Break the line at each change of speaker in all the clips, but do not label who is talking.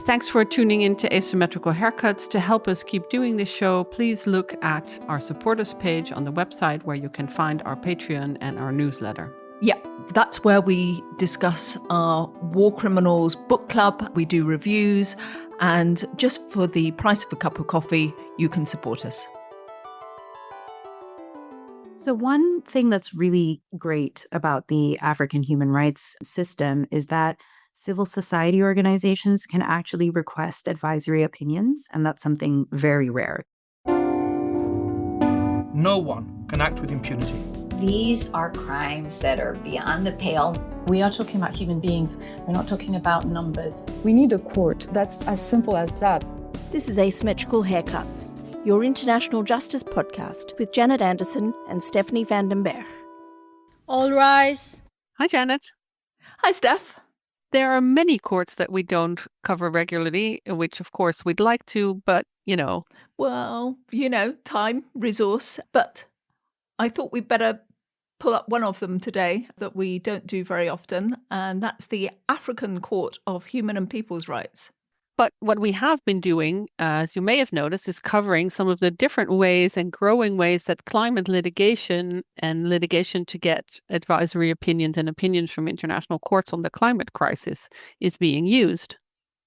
Thanks for tuning in to Asymmetrical Haircuts. To help us keep doing this show, please look at our support us page on the website where you can find our Patreon and our newsletter.
Yeah, that's where we discuss our War Criminals book club. We do reviews, and just for the price of a cup of coffee, you can support us.
So one thing that's really great about the African human rights system is that civil society organizations can actually request advisory opinions, and that's something very rare.
No one can act with impunity.
These are crimes that are beyond the pale.
We are talking about human beings. We're not talking about numbers.
We need a court. That's as simple as that.
This is Asymmetrical Haircuts, your international justice podcast with Janet Anderson and Stephanie van den Berg.
All rise.
Hi, Janet.
Hi, Steph.
There are many courts that we don't cover regularly, which of course we'd like to, but
Well, time, resource. But I thought we'd better pull up one of them today that we don't do very often, and that's the African Court of Human and People's Rights.
But what we have been doing, as you may have noticed, is covering some of the different ways and growing ways that climate litigation and litigation to get advisory opinions and opinions from international courts on the climate crisis is being used.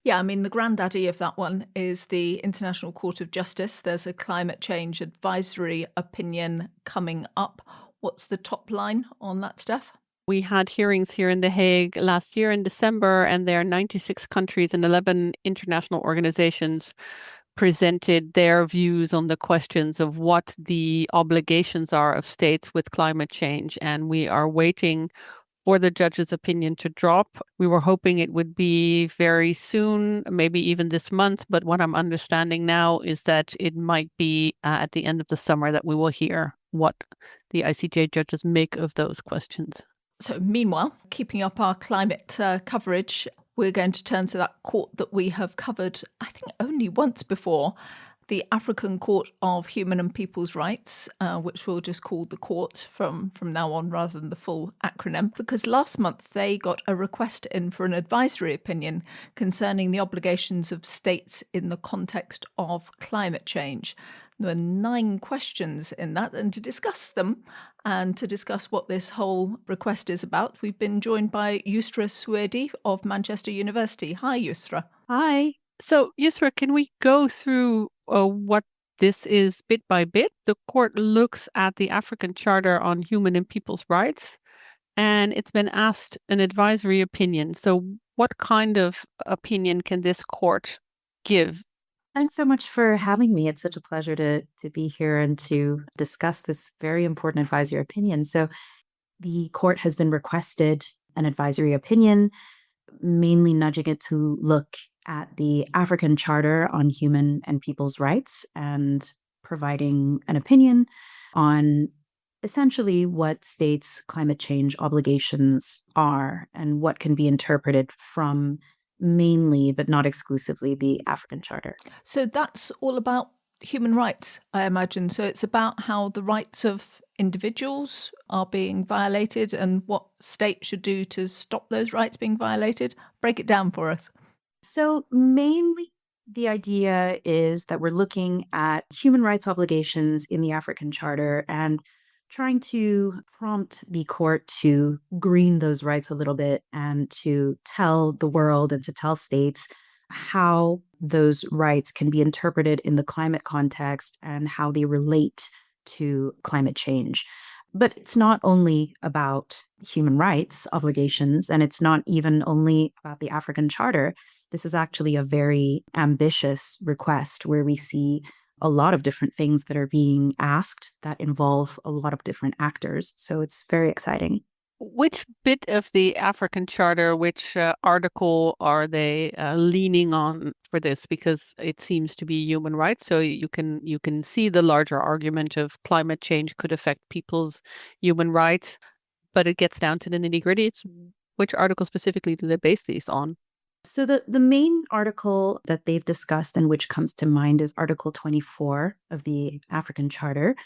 Yeah, the granddaddy of that one is the International Court of Justice. There's a climate change advisory opinion coming up. What's the top line on that, Steph?
We had hearings here in The Hague last year in December, and there are 96 countries and 11 international organizations presented their views on the questions of what the obligations are of states with climate change. And we are waiting for the judge's opinion to drop. We were hoping it would be very soon, maybe even this month. But what I'm understanding now is that it might be at the end of the summer that we will hear what the ICJ judges make of those questions.
So meanwhile, keeping up our climate coverage, we're going to turn to that court that we have covered, I think, only once before, the African Court of Human and People's Rights, which we'll just call the court from now on rather than the full acronym, because last month they got a request in for an advisory opinion concerning the obligations of states in the context of climate change. There were 9 questions in that, and to discuss them and to discuss what this whole request is about, we've been joined by Yusra Suedi of Manchester University. Hi, Yusra.
Hi.
So, Yusra, can we go through what this is bit by bit? The court looks at the African Charter on Human and People's Rights, and it's been asked an advisory opinion. So what kind of opinion can this court give?
Thanks so much for having me. It's such a pleasure to be here and to discuss this very important advisory opinion. So the court has been requested an advisory opinion, mainly nudging it to look at the African Charter on Human and People's Rights and providing an opinion on essentially what states' climate change obligations are and what can be interpreted from mainly, but not exclusively, the African Charter.
So that's all about human rights, I imagine. So it's about how the rights of individuals are being violated and what states should do to stop those rights being violated. Break it down for us.
So mainly the idea is that we're looking at human rights obligations in the African Charter and trying to prompt the court to green those rights a little bit and to tell the world and to tell states how those rights can be interpreted in the climate context and how they relate to climate change. But it's not only about human rights obligations, and it's not even only about the African Charter. This is actually a very ambitious request where we see a lot of different things that are being asked that involve a lot of different actors. So it's very exciting.
Which bit of the African Charter, which article are they leaning on for this? Because it seems to be human rights. So you can see the larger argument of climate change could affect people's human rights, but it gets down to the nitty-gritty. It's which article specifically do they base these on?
So the main article that they've discussed and which comes to mind is Article 24 of the African Charter.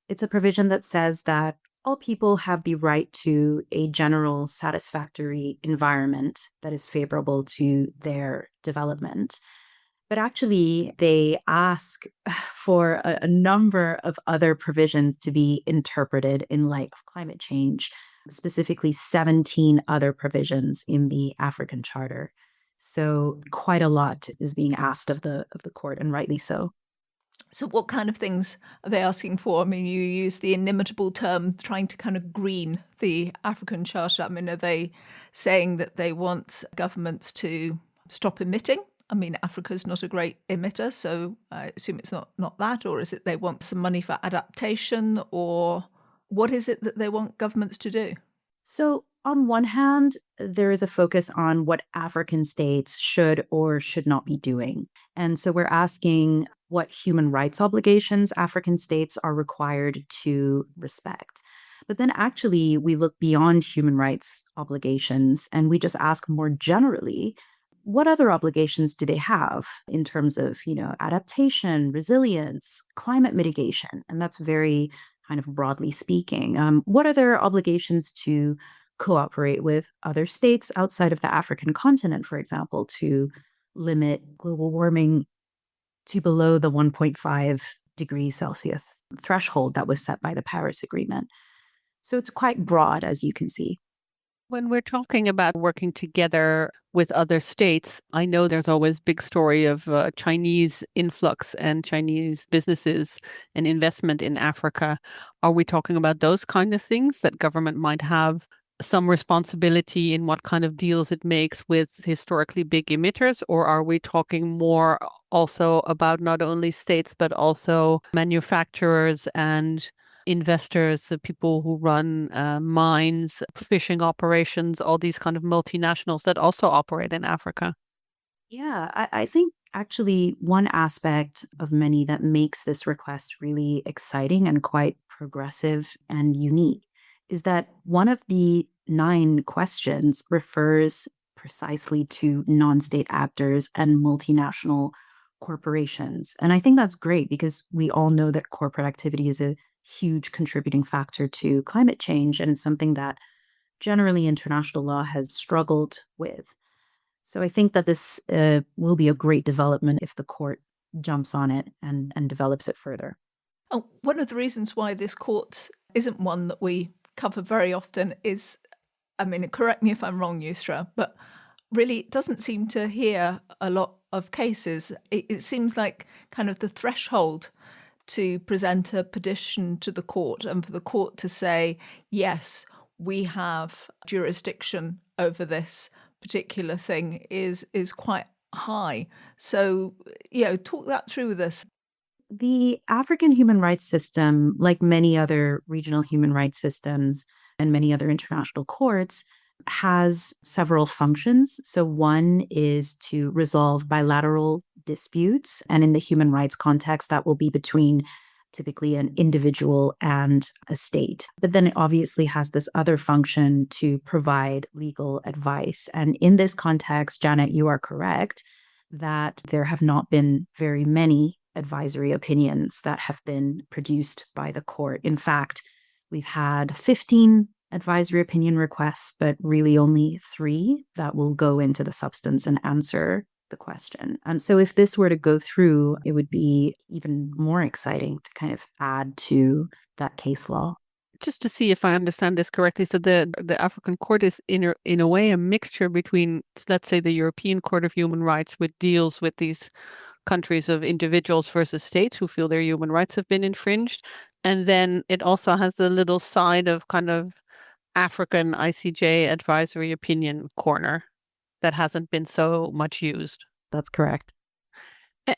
It's a provision that says that all people have the right to a general satisfactory environment that is favorable to their development. But actually, they ask for a number of other provisions to be interpreted in light of climate change, specifically 17 other provisions in the African Charter. So quite a lot is being asked of the court, and rightly so.
So what kind of things are they asking for? I mean, you use the inimitable term trying to kind of green the African Charter. I mean, are they saying that they want governments to stop emitting? I mean, Africa's not a great emitter, so I assume it's not that. Or is it they want some money for adaptation? Or what is it that they want governments to do?
So, on one hand, there is a focus on what African states should or should not be doing. And so we're asking what human rights obligations African states are required to respect. But then actually, we look beyond human rights obligations and we just ask more generally, what other obligations do they have in terms of, adaptation, resilience, climate mitigation? And that's very kind of broadly speaking. What are their obligations to cooperate with other states outside of the African continent, for example, to limit global warming to below the 1.5 degrees Celsius threshold that was set by the Paris Agreement? So it's quite broad, as you can see.
When we're talking about working together with other states, I know there's always big story of Chinese influx and Chinese businesses and investment in Africa. Are we talking about those kind of things that government might have some responsibility in what kind of deals it makes with historically big emitters, or are we talking more also about not only states but also manufacturers and investors, so people who run mines, fishing operations, all these kind of multinationals that also operate in Africa?
Yeah, I think actually one aspect of many that makes this request really exciting and quite progressive and unique is that one of the 9 questions refers precisely to non-state actors and multinational corporations. And I think that's great because we all know that corporate activity is a huge contributing factor to climate change, and it's something that generally international law has struggled with. So I think that this will be a great development if the court jumps on it and develops it further.
Oh, one of the reasons why this court isn't one that we cover very often is, I mean, correct me if I'm wrong, Yusra, but really it doesn't seem to hear a lot of cases. It seems like kind of the threshold to present a petition to the court and for the court to say, yes, we have jurisdiction over this particular thing is quite high. So, talk that through with us.
The African human rights system, like many other regional human rights systems and many other international courts, has several functions. So, one is to resolve bilateral disputes. And in the human rights context, that will be between typically an individual and a state. But then it obviously has this other function to provide legal advice. And in this context, Janet, you are correct that there have not been very many advisory opinions that have been produced by the court. In fact, we've had 15 advisory opinion requests, but really only 3 that will go into the substance and answer the question. So if this were to go through, it would be even more exciting to kind of add to that case law.
Just to see if I understand this correctly, so the African Court is in a way a mixture between, let's say, the European Court of Human Rights, which deals with these countries of individuals versus states who feel their human rights have been infringed, and then it also has a little side of kind of African ICJ advisory opinion corner that hasn't been so much used.
That's correct.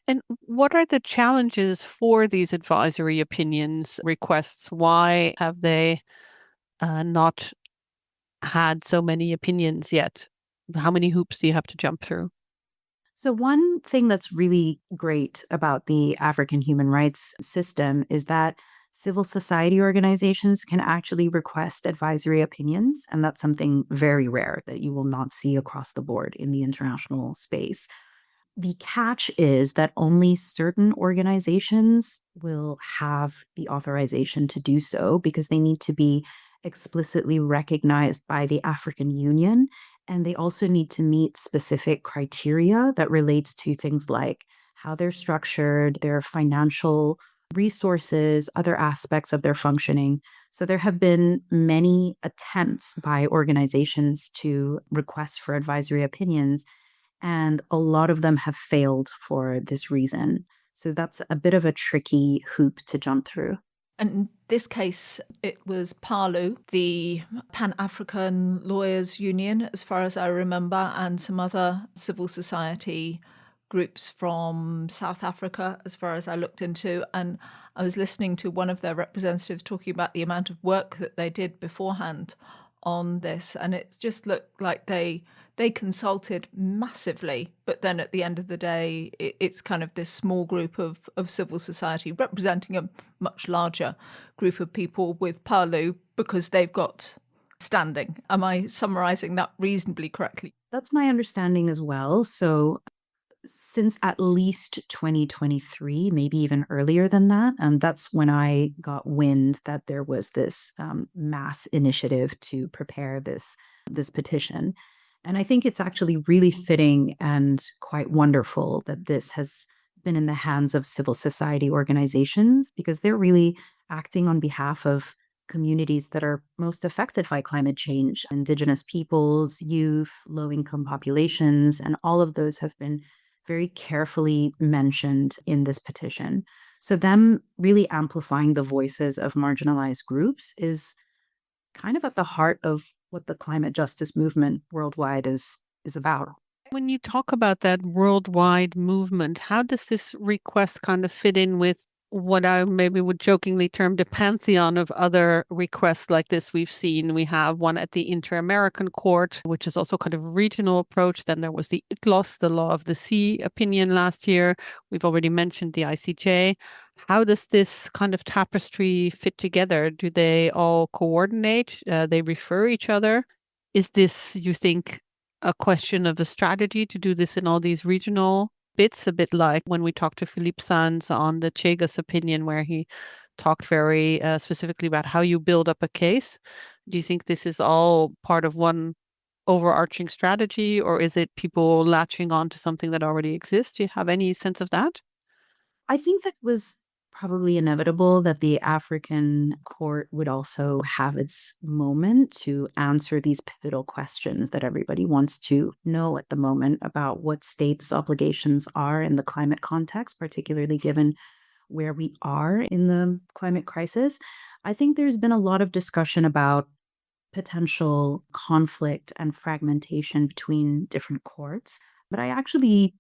And what are the challenges for these advisory opinions requests? Why have they not had so many opinions yet? How many hoops do you have to jump through?
So, one thing that's really great about the African human rights system is that civil society organizations can actually request advisory opinions. And that's something very rare that you will not see across the board in the international space. The catch is that only certain organizations will have the authorization to do so because they need to be explicitly recognized by the African Union. And they also need to meet specific criteria that relates to things like how they're structured, their financial resources, other aspects of their functioning. So there have been many attempts by organizations to request for advisory opinions, and a lot of them have failed for this reason. So that's a bit of a tricky hoop to jump through.
And in this case, it was PALU, the Pan African Lawyers Union, as far as I remember, and some other civil society groups from South Africa, as far as I looked into. And I was listening to one of their representatives talking about the amount of work that they did beforehand on this. And it just looked like they consulted massively, but then at the end of the day, it's kind of this small group of civil society representing a much larger group of people with PALU because they've got standing. Am I summarizing that reasonably correctly?
That's my understanding as well. So since at least 2023, maybe even earlier than that. That's when I got wind that there was this mass initiative to prepare this petition. And I think it's actually really fitting and quite wonderful that this has been in the hands of civil society organizations because they're really acting on behalf of communities that are most affected by climate change: Indigenous peoples, youth, low income populations, and all of those have been very carefully mentioned in this petition. So, them really amplifying the voices of marginalized groups is kind of at the heart of what the climate justice movement worldwide is about.
When you talk about that worldwide movement, how does this request kind of fit in with what I maybe would jokingly term the pantheon of other requests like this we've seen? We have one at the Inter-American Court, which is also kind of a regional approach. Then there was the ITLOS, the Law of the Sea opinion last year. We've already mentioned the ICJ. How does this kind of tapestry fit together? Do they all coordinate? They refer each other? Is this, you think, a question of a strategy to do this in all these regional bits, a bit like when we talked to Philippe Sands on the Chegas opinion, where he talked very specifically about how you build up a case? Do you think this is all part of one overarching strategy, or is it people latching on to something that already exists? Do you have any sense of that?
I think that was probably inevitable that the African court would also have its moment to answer these pivotal questions that everybody wants to know at the moment about what states' obligations are in the climate context, particularly given where we are in the climate crisis. I think there's been a lot of discussion about potential conflict and fragmentation between different courts, but I actually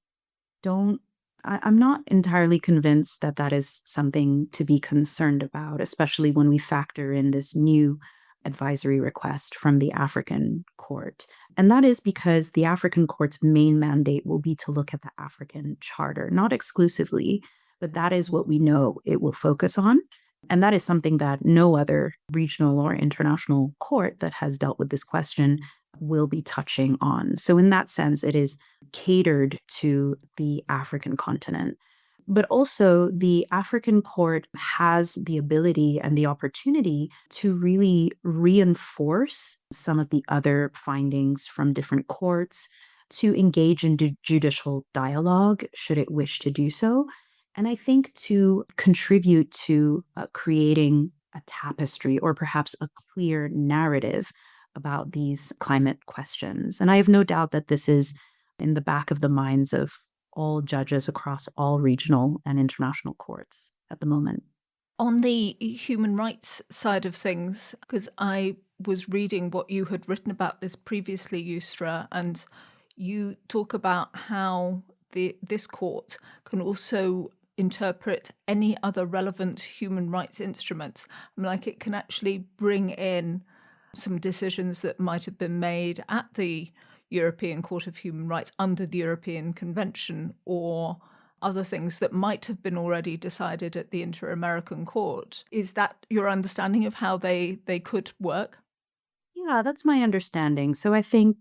don't I'm not entirely convinced that that is something to be concerned about, especially when we factor in this new advisory request from the African court. And that is because the African court's main mandate will be to look at the African charter, not exclusively, but that is what we know it will focus on. And that is something that no other regional or international court that has dealt with this question will be touching on. So, in that sense, it is catered to the African continent. But also, the African court has the ability and the opportunity to really reinforce some of the other findings from different courts, to engage in judicial dialogue, should it wish to do so. And I think to contribute to creating a tapestry or perhaps a clear narrative about these climate questions. And I have no doubt that this is in the back of the minds of all judges across all regional and international courts at the moment.
On the human rights side of things, because I was reading what you had written about this previously, Yusra, and you talk about how this court can also interpret any other relevant human rights instruments. Like it can actually bring in some decisions that might have been made at the European Court of Human Rights under the European Convention, or other things that might have been already decided at the Inter-American Court. Is that your understanding of how they could work?
Yeah, that's my understanding. So I think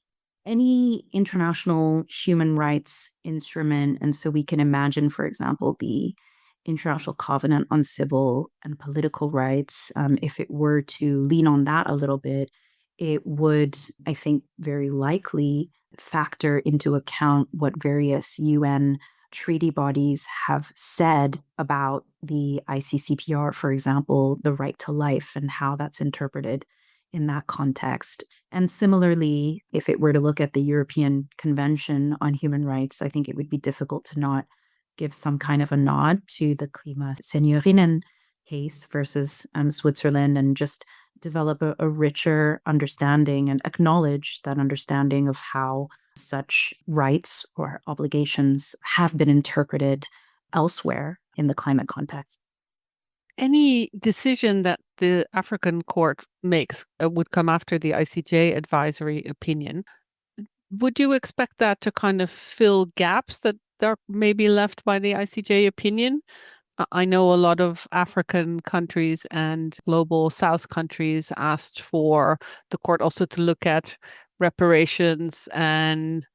any international human rights instrument. And so we can imagine, for example, the International Covenant on Civil and Political Rights. If it were to lean on that a little bit, it would, I think, very likely factor into account what various UN treaty bodies have said about the ICCPR, for example, the right to life and how that's interpreted in that context. And similarly, if it were to look at the European Convention on Human Rights, I think it would be difficult to not give some kind of a nod to the Klimaseigneurinnen case versus Switzerland, and just develop a richer understanding and acknowledge that understanding of how such rights or obligations have been interpreted elsewhere in the climate context.
Any decision that the African court makes would come after the ICJ advisory opinion. Would you expect that to kind of fill gaps that are maybe left by the ICJ opinion? I know a lot of African countries and global South countries asked for the court also to look at reparations and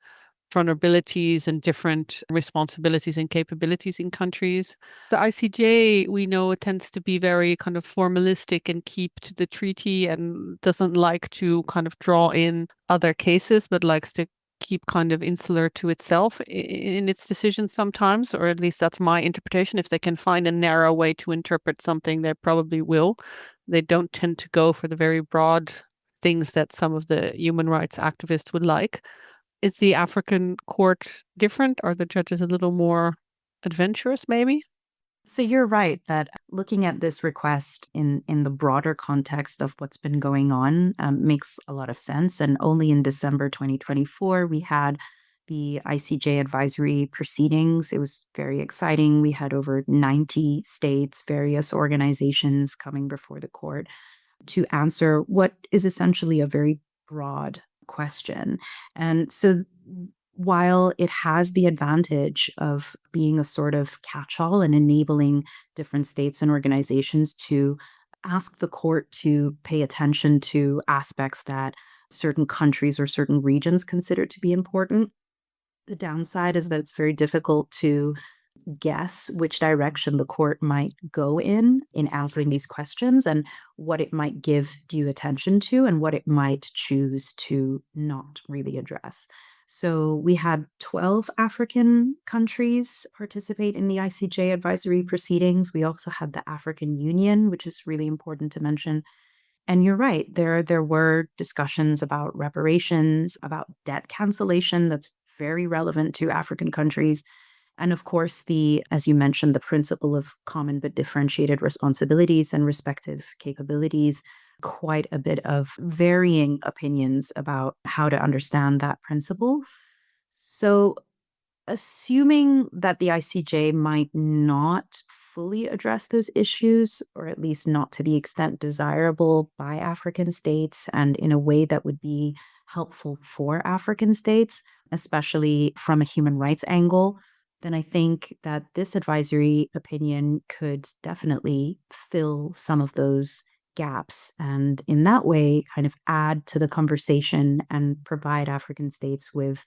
vulnerabilities and different responsibilities and capabilities in countries. The ICJ, we know, it tends to be very kind of formalistic and keep to the treaty and doesn't like to kind of draw in other cases, but likes to keep kind of insular to itself in its decisions sometimes, or at least that's my interpretation. If they can find a narrow way to interpret something, they probably will. They don't tend to go for the very broad things that some of the human rights activists would like. Is the African court different? Are the judges a little more adventurous, maybe?
So you're right that looking at this request in the broader context of what's been going on makes a lot of sense. And only in December 2024, we had the ICJ advisory proceedings. It was very exciting. We had over 90 states, various organizations coming before the court to answer what is essentially a very broad question. And so while it has the advantage of being a sort of catch-all and enabling different states and organizations to ask the court to pay attention to aspects that certain countries or certain regions consider to be important, the downside is that it's very difficult to guess which direction the court might go in answering these questions, and what it might give due attention to and what it might choose to not really address. So we had 12 African countries participate in the ICJ advisory proceedings. We also had the African Union, which is really important to mention. And you're right, there were discussions about reparations, about debt cancellation that's very relevant to African countries. And of course, as you mentioned, the principle of common but differentiated responsibilities and respective capabilities, quite a bit of varying opinions about how to understand that principle. So, assuming that the ICJ might not fully address those issues, or at least not to the extent desirable by African states and in a way that would be helpful for African states, especially from a human rights angle, then I think that this advisory opinion could definitely fill some of those gaps, and in that way kind of add to the conversation and provide African states with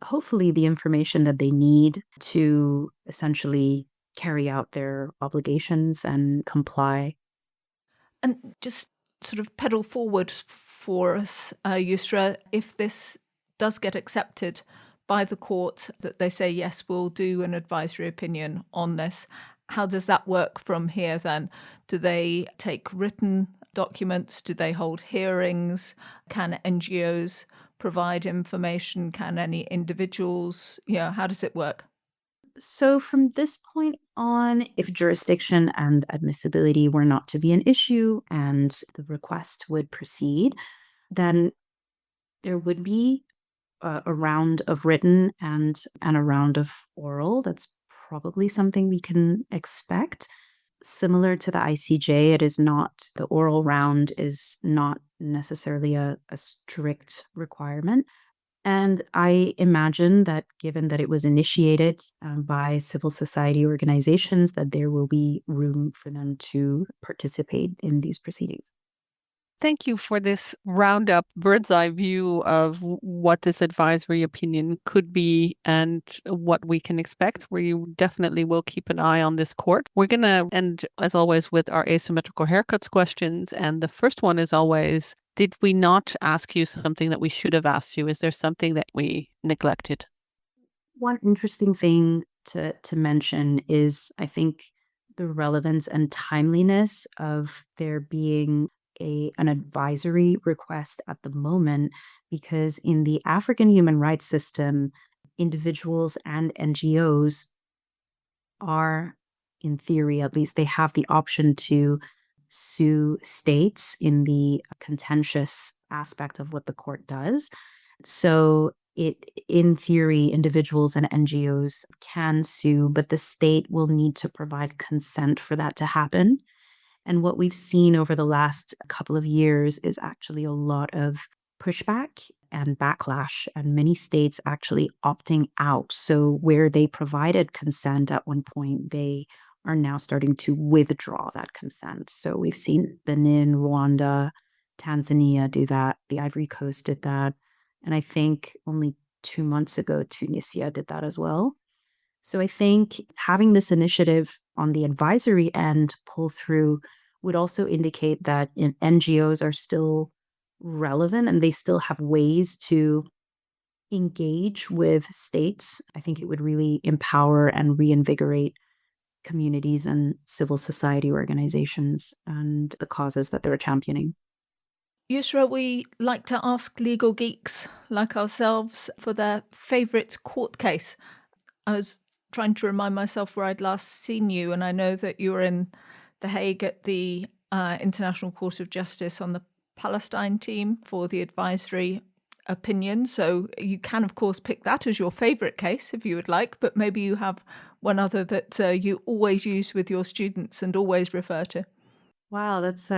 hopefully the information that they need to essentially carry out their obligations and comply.
And just sort of pedal forward for us, Yusra, if this does get accepted by the court, that they say, yes, we'll do an advisory opinion on this, how does that work from here then? Do they take written documents? Do they hold hearings? Can NGOs provide information? Can any individuals? How does it work?
So from this point on, if jurisdiction and admissibility were not to be an issue and the request would proceed, then there would be a round of written and a round of oral. That's probably something we can expect. Similar to the ICJ, the oral round is not necessarily a strict requirement. And I imagine that given that it was initiated by civil society organizations, that there will be room for them to participate in these proceedings.
Thank you for this roundup bird's eye view of what this advisory opinion could be and what we can expect. We definitely will keep an eye on this court. We're going to end, as always, with our asymmetrical haircuts questions. And the first one is always, did we not ask you something that we should have asked you? Is there something that we neglected?
One interesting thing to mention is, I think, the relevance and timeliness of there being an advisory request at the moment, because in the African human rights system, individuals and NGOs are, in theory at least, they have the option to sue states in the contentious aspect of what the court does. So in theory, individuals and NGOs can sue, but the state will need to provide consent for that to happen. And what we've seen over the last couple of years is actually a lot of pushback and backlash, and many states actually opting out. So, where they provided consent at one point, they are now starting to withdraw that consent. So, we've seen Benin, Rwanda, Tanzania do that. The Ivory Coast did that. And I think only 2 months ago, Tunisia did that as well. So I think having this initiative on the advisory end pull through would also indicate that NGOs are still relevant and they still have ways to engage with states. I think it would really empower and reinvigorate communities and civil society organizations and the causes that they're championing.
Yusra, we like to ask legal geeks like ourselves for their favourite court case. I was trying to remind myself where I'd last seen you, and I know that you were in The Hague at the International Court of Justice on the Palestine team for the advisory opinion. So you can, of course, pick that as your favourite case if you would like, but maybe you have one other that you always use with your students and always refer to.
Wow, that's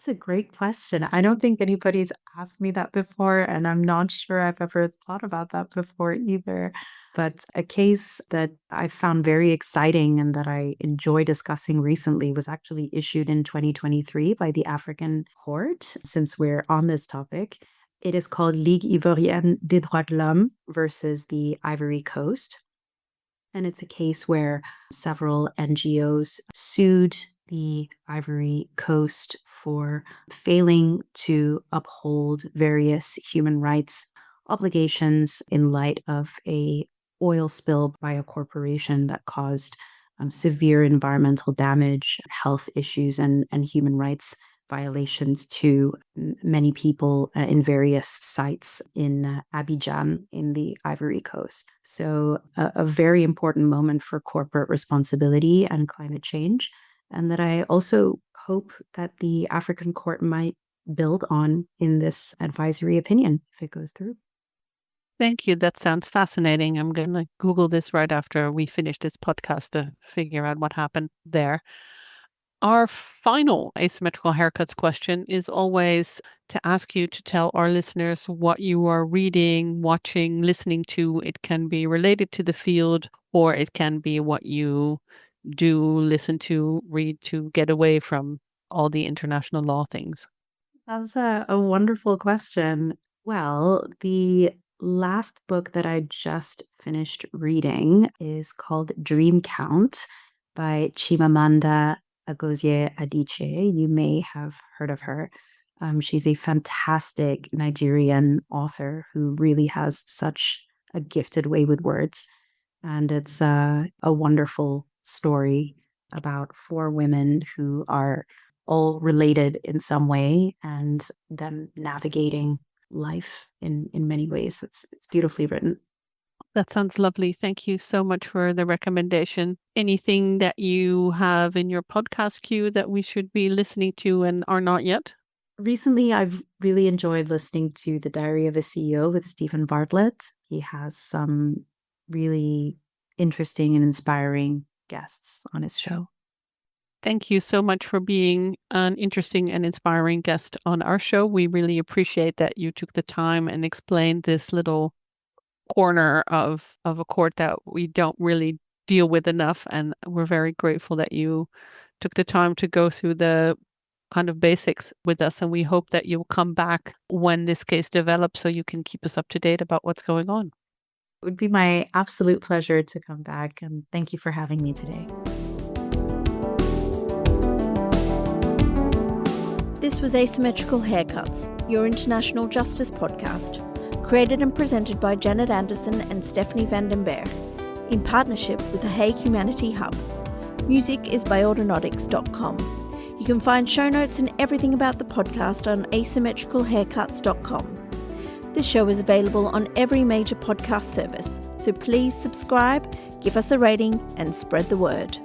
a great question. I don't think anybody's asked me that before, and I'm not sure I've ever thought about that before either. But a case that I found very exciting and that I enjoy discussing recently was actually issued in 2023 by the African Court, since we're on this topic. It is called Ligue Ivoirienne des Droits de l'Homme versus the Ivory Coast. And it's a case where several NGOs sued the Ivory Coast for failing to uphold various human rights obligations in light of a oil spill by a corporation that caused severe environmental damage, health issues, and human rights violations to many people in various sites in Abidjan in the Ivory Coast. So, a very important moment for corporate responsibility and climate change, and that I also hope that the African Court might build on in this advisory opinion if it goes through.
Thank you. That sounds fascinating. I'm going to Google this right after we finish this podcast to figure out what happened there. Our final asymmetrical haircuts question is always to ask you to tell our listeners what you are reading, watching, listening to. It can be related to the field, or it can be what you do, listen to, read to get away from all the international law things.
That's a wonderful question. Well, the last book that I just finished reading is called Dream Count by Chimamanda Ngozi Adichie. You may have heard of her. She's a fantastic Nigerian author who really has such a gifted way with words. And it's a wonderful story about four women who are all related in some way and them navigating life in many ways. It's beautifully written.
That sounds lovely. Thank you so much for the recommendation. Anything that you have in your podcast queue that we should be listening to and are not yet?
Recently, I've really enjoyed listening to The Diary of a CEO with Stephen Bartlett. He has some really interesting and inspiring guests on his show.
Thank you so much for being an interesting and inspiring guest on our show. We really appreciate that you took the time and explained this little corner of a court that we don't really deal with enough. And we're very grateful that you took the time to go through the kind of basics with us. And we hope that you'll come back when this case develops so you can keep us up to date about what's going on.
It would be my absolute pleasure to come back. And thank you for having me today.
This was Asymmetrical Haircuts, your international justice podcast, created and presented by Janet Anderson and Stephanie van den Berg, in partnership with the Hague Humanity Hub. Music is by Autonautics.com. You can find show notes and everything about the podcast on asymmetricalhaircuts.com. This show is available on every major podcast service, so please subscribe, give us a rating, and spread the word.